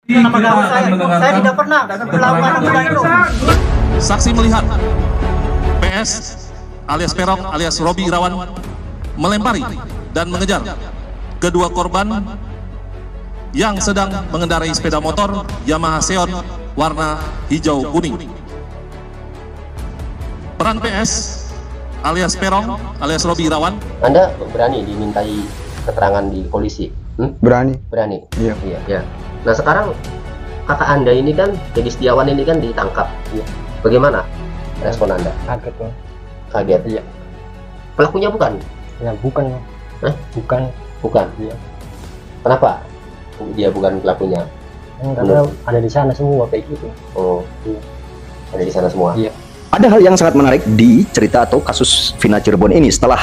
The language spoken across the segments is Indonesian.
Nama gaul saya tidak pernah melakukan hal itu. Saksi melihat PS alias Peron alias Robi Irawan melempari dan mengejar kedua korban yang sedang mengendarai sepeda motor Yamaha Seon warna hijau kuning. Peran PS alias Peron alias Robi Irawan. Anda berani dimintai keterangan di polisi? Berani. Berani? Iya. Iya. Nah sekarang kakak Anda ini kan, Peggy Setiawan ini kan ditangkap. Ya. Bagaimana respon Anda? Kaget tuh. Kaget? Iya. Pelakunya bukan? Ya bukan. Bukan. Bukan? Iya. Kenapa dia bukan pelakunya? Karena ada di sana semua kayak gitu. Oh, iya. Ada di sana semua? Iya. Ada hal yang sangat menarik di cerita atau kasus Vina Cirebon ini setelah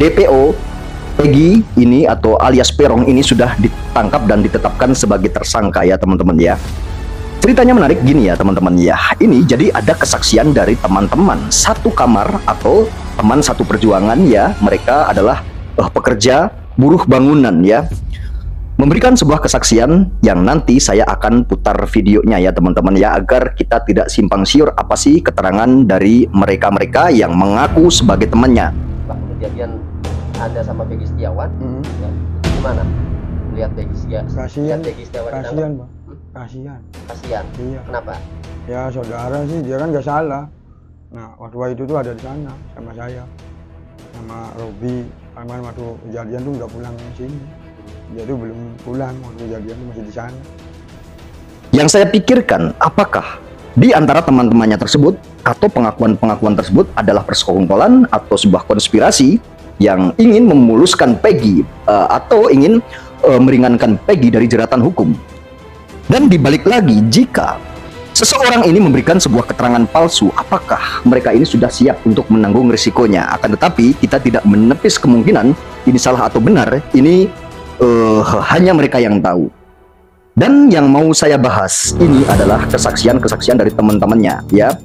DPO Peggy ini atau alias Peron ini sudah ditangkap dan ditetapkan sebagai tersangka ya teman-teman ya. Ceritanya menarik gini ya teman-teman ya. Ini jadi ada kesaksian dari teman-teman satu kamar atau teman satu perjuangan ya. Mereka adalah pekerja buruh bangunan ya. Memberikan sebuah kesaksian yang nanti saya akan putar videonya ya teman-teman ya, agar kita tidak simpang siur apa sih keterangan dari mereka-mereka yang mengaku sebagai temannya. Waktu kejadian Anda sama Peggy Setiawan, ya, gimana? Lihat Peggy Setiawan. Kasihan, Kasihan, Bang. Kasihan. Kasihan. Iya. Kenapa? Ya saudara sih, dia kan nggak salah. Nah, waktu itu tuh ada di sana sama saya, sama Robi. Karena waktu kejadian tuh nggak pulang ke sini. Dia tuh belum pulang, waktu kejadian tuh masih di sana. Yang saya pikirkan, apakah di antara teman-temannya tersebut atau pengakuan-pengakuan tersebut adalah persekongkolan atau sebuah konspirasi yang ingin memuluskan Peggy atau ingin meringankan Peggy dari jeratan hukum. Dan dibalik lagi, jika seseorang ini memberikan sebuah keterangan palsu, apakah mereka ini sudah siap untuk menanggung risikonya? Akan tetapi kita tidak menepis kemungkinan ini salah atau benar, ini hanya mereka yang tahu. Dan yang mau saya bahas ini adalah kesaksian-kesaksian dari teman-temannya ya.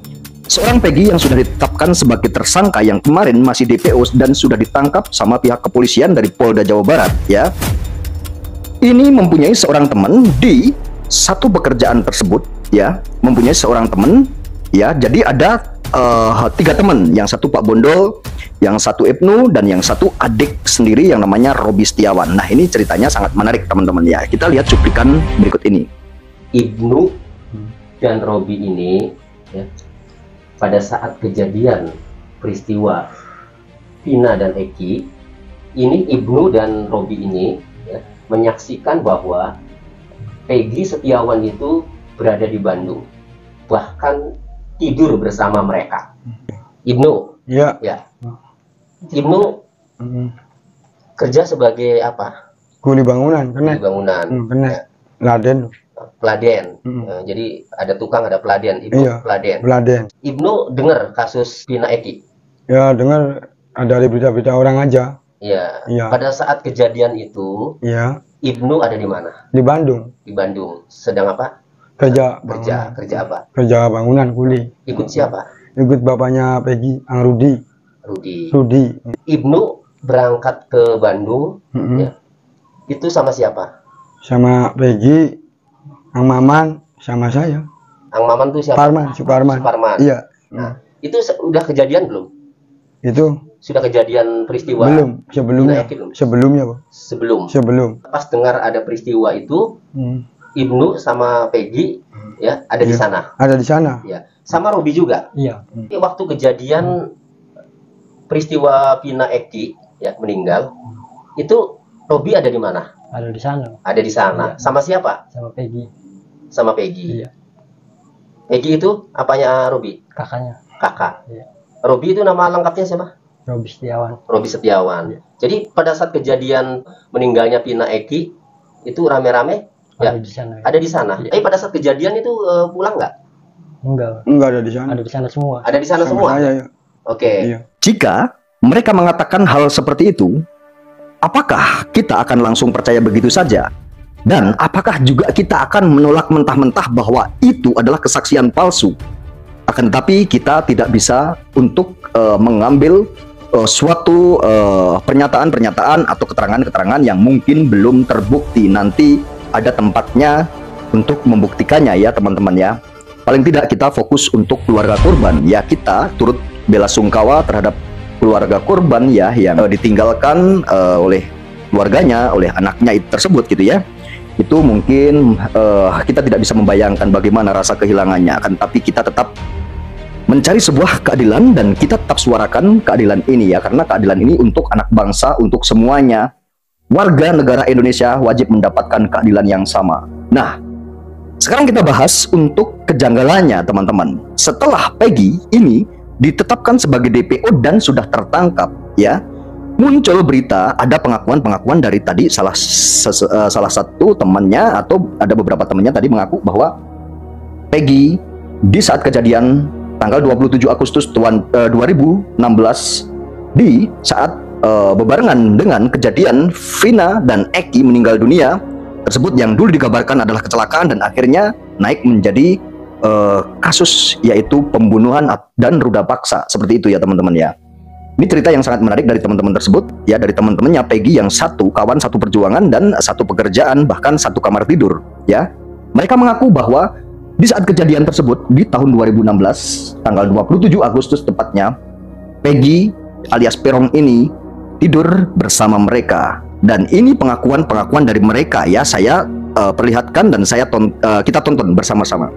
Seorang Peggy yang sudah ditetapkan sebagai tersangka yang kemarin masih DPO dan sudah ditangkap sama pihak kepolisian dari Polda Jawa Barat ya. Ini mempunyai seorang teman di satu pekerjaan tersebut ya, mempunyai seorang teman ya. Jadi ada 3 teman, yang satu Pak Bondol, yang satu Ibnu, dan yang satu adik sendiri yang namanya Robi Setiawan. Nah ini ceritanya sangat menarik teman-teman ya. Kita lihat cuplikan berikut ini. Ibnu dan Robi ini ya, pada saat kejadian peristiwa Vina dan Eki ini, Ibnu dan Robi ini ya, menyaksikan bahwa Peggy Setiawan itu berada di Bandung, bahkan tidur bersama mereka. Ibnu, Iya. ya, Ibnu kerja sebagai apa? Kuli bangunan, kena. Kuli bangunan. Kena. Ya. Laden. Peladen. Jadi ada tukang, ada peladen. Ibnu Iya, peladen. Laden. Ibnu dengar kasus Vina Eki. Ya dengar ada di berita-berita orang aja. Iya. Iya. Pada saat kejadian itu, Iya. Ibnu ada di mana? Di Bandung. Di Bandung. Sedang apa? Kerja Kerja apa? Kerja bangunan kuli. Ikut siapa? Ikut bapaknya Peggy, Ang Rudi. Rudi. Ibnu berangkat ke Bandung, ya. Itu sama siapa? Sama Peggy, Ang Maman, sama saya. Ang Maman tuh siapa? Suparman. Iya. Nah, itu udah kejadian belum? Itu Sudah kejadian peristiwa? belum, sebelumnya. Vina Eki belum? Sebelumnya, Bang. Sebelum. Pas dengar ada peristiwa itu, Ibnu sama Peggy ya ada di sana. Ada di sana. Ya. Sama Robi juga. Iya. Waktu kejadian peristiwa Vina Eki ya meninggal, itu Robi ada di mana? Ada di sana. Ada di sana. Iya. Sama siapa? Sama Peggy. Sama Peggy. Iya. Peggy itu apanya Robi? Kakaknya. Kakak. Iya. Robi itu nama lengkapnya siapa? Robi Setiawan. Robi Setiawan. Jadi pada saat kejadian meninggalnya Vina Eki itu rame-rame ya, Ada di sana. ada di sana. Iya. Tapi pada saat kejadian itu pulang nggak? Enggak ada di sana. Ada di sana semua. Ada di sana Sama semua. saya, ya. Oke. Iya. Jika mereka mengatakan hal seperti itu, apakah kita akan langsung percaya begitu saja? Dan apakah juga kita akan menolak mentah-mentah bahwa itu adalah kesaksian palsu? Akan tetapi kita tidak bisa untuk mengambil suatu pernyataan-pernyataan atau keterangan-keterangan yang mungkin belum terbukti. Nanti ada tempatnya untuk membuktikannya ya teman-teman ya. Paling tidak kita fokus untuk keluarga korban ya, kita turut bela sungkawa terhadap keluarga korban ya yang ditinggalkan oleh keluarganya, oleh anaknya itu tersebut gitu ya. Itu mungkin kita tidak bisa membayangkan bagaimana rasa kehilangannya, akan tapi kita tetap mencari sebuah keadilan dan kita tetap suarakan keadilan ini ya, karena keadilan ini untuk anak bangsa, untuk semuanya. Warga negara Indonesia wajib mendapatkan keadilan yang sama. Nah, sekarang kita bahas untuk kejanggalannya teman-teman. Setelah Peggy ini ditetapkan sebagai DPO dan sudah tertangkap ya, muncul berita ada pengakuan-pengakuan dari tadi salah satu temannya atau ada beberapa temannya tadi mengaku bahwa Peggy di saat kejadian tanggal 27 Agustus 2016 di saat bebarengan dengan kejadian Vina dan Eki meninggal dunia tersebut yang dulu dikabarkan adalah kecelakaan dan akhirnya naik menjadi kasus yaitu pembunuhan dan ruda paksa, seperti itu ya teman-teman ya. Ini cerita yang sangat menarik dari teman-teman tersebut ya, dari teman-temannya Peggy yang satu kawan, satu perjuangan dan satu pekerjaan, bahkan satu kamar tidur ya. Mereka mengaku bahwa di saat kejadian tersebut di tahun 2016 tanggal 27 Agustus tepatnya, Peggy alias Peron ini tidur bersama mereka, dan ini pengakuan-pengakuan dari mereka ya, saya perlihatkan dan kita tonton bersama-sama.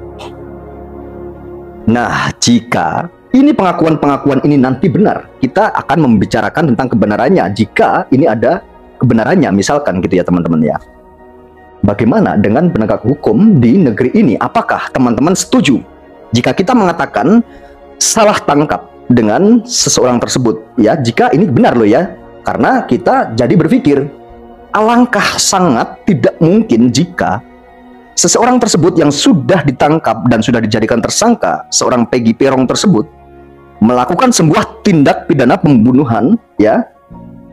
Nah, jika ini pengakuan-pengakuan ini nanti benar, kita akan membicarakan tentang kebenarannya. Jika ini ada kebenarannya misalkan gitu ya teman-teman ya. Bagaimana dengan penegak hukum di negeri ini? Apakah teman-teman setuju jika kita mengatakan salah tangkap dengan seseorang tersebut ya, jika ini benar loh ya? Karena kita jadi berpikir alangkah sangat tidak mungkin jika seseorang tersebut yang sudah ditangkap dan sudah dijadikan tersangka, seorang Peggy Peron tersebut melakukan sebuah tindak pidana pembunuhan ya,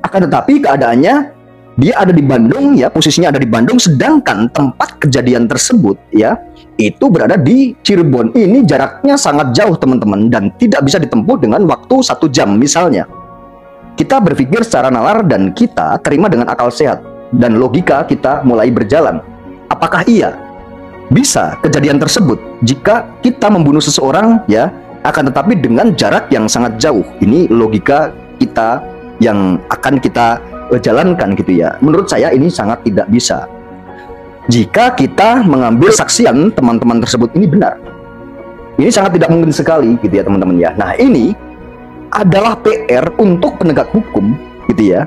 akan tetapi keadaannya dia ada di Bandung ya, posisinya ada di Bandung, sedangkan tempat kejadian tersebut ya itu berada di Cirebon. Ini jaraknya sangat jauh teman-teman dan tidak bisa ditempuh dengan waktu 1 jam misalnya. Kita berpikir secara nalar dan kita terima dengan akal sehat dan logika kita mulai berjalan. Apakah iya bisa kejadian tersebut jika kita membunuh seseorang ya, akan tetapi dengan jarak yang sangat jauh? Ini logika kita yang akan kita jalankan gitu ya. Menurut saya ini sangat tidak bisa. Jika kita mengambil saksian teman-teman tersebut ini benar, ini sangat tidak mungkin sekali gitu ya teman-teman ya. Nah, ini adalah PR untuk penegak hukum gitu ya,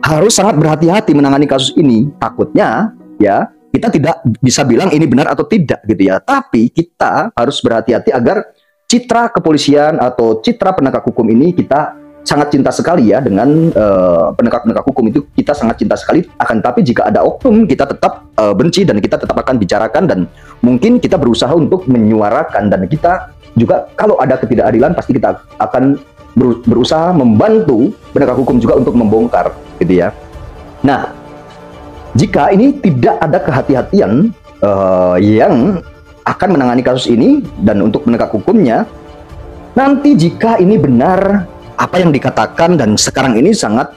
harus sangat berhati-hati menangani kasus ini. Takutnya ya kita tidak bisa bilang ini benar atau tidak gitu ya, tapi kita harus berhati-hati agar citra kepolisian atau citra penegak hukum ini, kita sangat cinta sekali ya dengan penegak-penegak hukum itu, kita sangat cinta sekali. Akan tapi jika ada oknum, kita tetap benci dan kita tetap akan bicarakan dan mungkin kita berusaha untuk menyuarakan, dan kita juga kalau ada ketidakadilan pasti kita akan berusaha membantu penegak hukum juga untuk membongkar gitu ya. Nah, jika ini tidak ada kehati-hatian yang akan menangani kasus ini dan untuk penegak hukumnya, nanti jika ini benar apa yang dikatakan dan sekarang ini sangat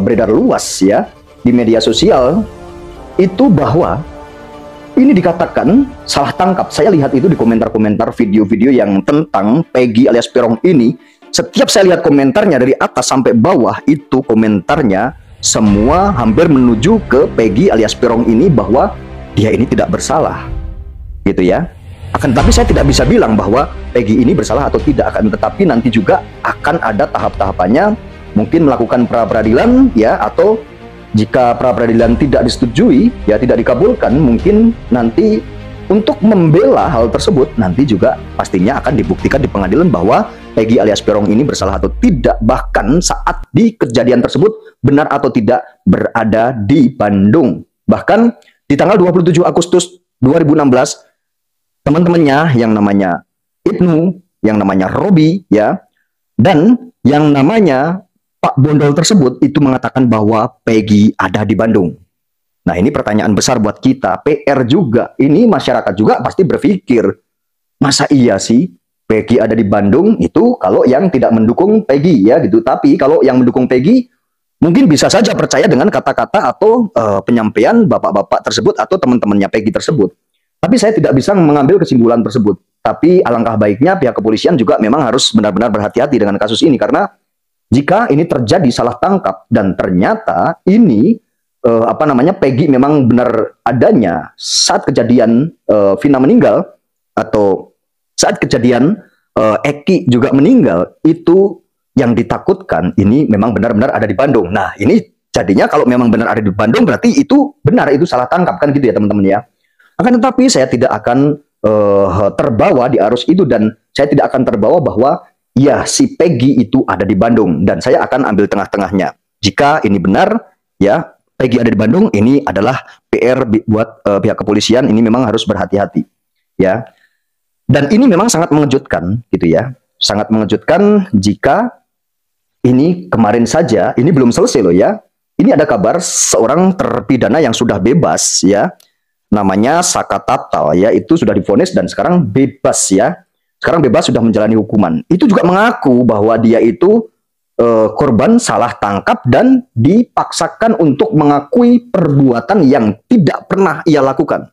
beredar luas ya di media sosial itu, bahwa ini dikatakan salah tangkap. Saya lihat itu di komentar-komentar video-video yang tentang Peggy alias Peron ini. Setiap saya lihat komentarnya dari atas sampai bawah, itu komentarnya semua hampir menuju ke Peggy alias Peron ini bahwa dia ini tidak bersalah gitu ya. Akan tetapi saya tidak bisa bilang bahwa Peggy ini bersalah atau tidak, akan tetapi nanti juga akan ada tahap-tahapannya, mungkin melakukan pra-peradilan ya, atau jika pra-peradilan tidak disetujui ya, tidak dikabulkan, mungkin nanti untuk membela hal tersebut nanti juga pastinya akan dibuktikan di pengadilan bahwa Peggy alias Peron ini bersalah atau tidak, bahkan saat di kejadian tersebut benar atau tidak berada di Bandung. Bahkan di tanggal 27 Agustus 2016 teman-temannya yang namanya Ibnu, yang namanya Robi ya, dan yang namanya Pak Bondol tersebut itu mengatakan bahwa Peggy ada di Bandung. Nah, ini pertanyaan besar buat kita, PR juga. Ini masyarakat juga pasti berpikir, masa iya sih Peggy ada di Bandung? Itu kalau yang tidak mendukung Peggy ya gitu. Tapi kalau yang mendukung Peggy mungkin bisa saja percaya dengan kata-kata atau penyampaian bapak-bapak tersebut atau teman-temannya Peggy tersebut. Tapi saya tidak bisa mengambil kesimpulan tersebut. Tapi alangkah baiknya pihak kepolisian juga memang harus benar-benar berhati-hati dengan kasus ini, karena jika ini terjadi salah tangkap dan ternyata ini Peggy memang benar adanya saat kejadian Vina meninggal, atau saat kejadian Eki juga meninggal, itu yang ditakutkan ini memang benar-benar ada di Bandung. Nah, ini jadinya kalau memang benar ada di Bandung, berarti itu benar, itu salah tangkap, kan gitu ya teman-teman ya. Akan tetapi saya tidak akan terbawa di arus itu, dan saya tidak akan terbawa bahwa ya si Peggy itu ada di Bandung, dan saya akan ambil tengah-tengahnya. Jika ini benar, ya Peggy ada di Bandung, ini adalah PR buat pihak kepolisian, ini memang harus berhati-hati, ya. Dan ini memang sangat mengejutkan, gitu ya. Sangat mengejutkan jika ini kemarin saja, ini belum selesai loh ya. Ini ada kabar seorang terpidana yang sudah bebas, ya. Namanya Saka Tatal, ya, itu sudah divonis dan sekarang bebas, ya. Sekarang bebas, sudah menjalani hukuman. Itu juga mengaku bahwa dia itu korban salah tangkap dan dipaksakan untuk mengakui perbuatan yang tidak pernah ia lakukan.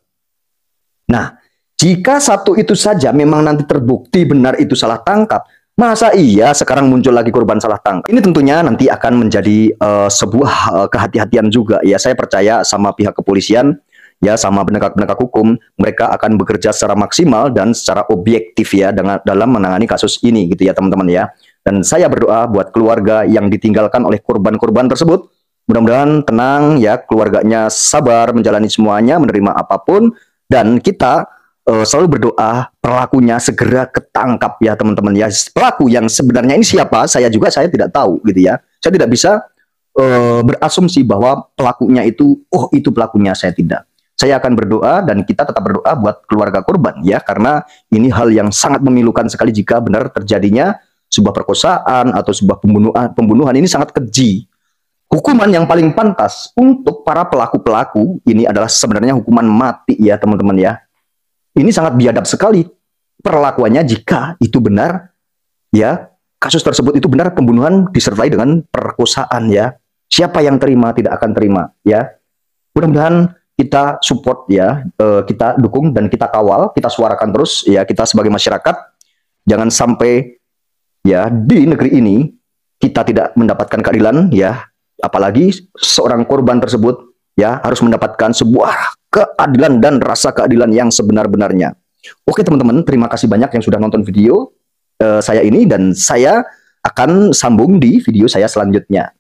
Nah, jika satu itu saja memang nanti terbukti benar itu salah tangkap, masa iya sekarang muncul lagi korban salah tangkap? Ini tentunya nanti akan menjadi sebuah kehati-hatian juga, ya. Saya percaya sama pihak kepolisian, ya, sama penegak-penegak hukum, mereka akan bekerja secara maksimal dan secara objektif, ya, dalam menangani kasus ini, gitu ya teman-teman ya. Dan saya berdoa buat keluarga yang ditinggalkan oleh korban-korban tersebut, mudah-mudahan tenang, ya, keluarganya sabar menjalani semuanya, menerima apapun, dan kita selalu berdoa pelakunya segera ketangkap, ya teman-teman ya. Pelaku yang sebenarnya ini siapa, saya tidak tahu, gitu ya. Saya tidak bisa berasumsi bahwa pelakunya itu, oh itu pelakunya, saya tidak. Saya akan berdoa dan kita tetap berdoa buat keluarga korban, ya, karena ini hal yang sangat memilukan sekali jika benar terjadinya sebuah perkosaan atau sebuah pembunuhan ini sangat keji. Hukuman yang paling pantas untuk para pelaku-pelaku ini adalah sebenarnya hukuman mati, ya teman-teman ya. Ini sangat biadab sekali perlakuannya jika itu benar, ya, kasus tersebut itu benar pembunuhan disertai dengan perkosaan, ya. Siapa yang terima tidak akan terima, ya. Mudah-mudahan kita support, ya, kita dukung dan kita kawal, kita suarakan terus, ya, kita sebagai masyarakat jangan sampai, ya, di negeri ini kita tidak mendapatkan keadilan, ya, apalagi seorang korban tersebut, ya, harus mendapatkan sebuah keadilan dan rasa keadilan yang sebenar-benarnya. Oke teman-teman, terima kasih banyak yang sudah nonton video saya ini, dan saya akan sambung di video saya selanjutnya.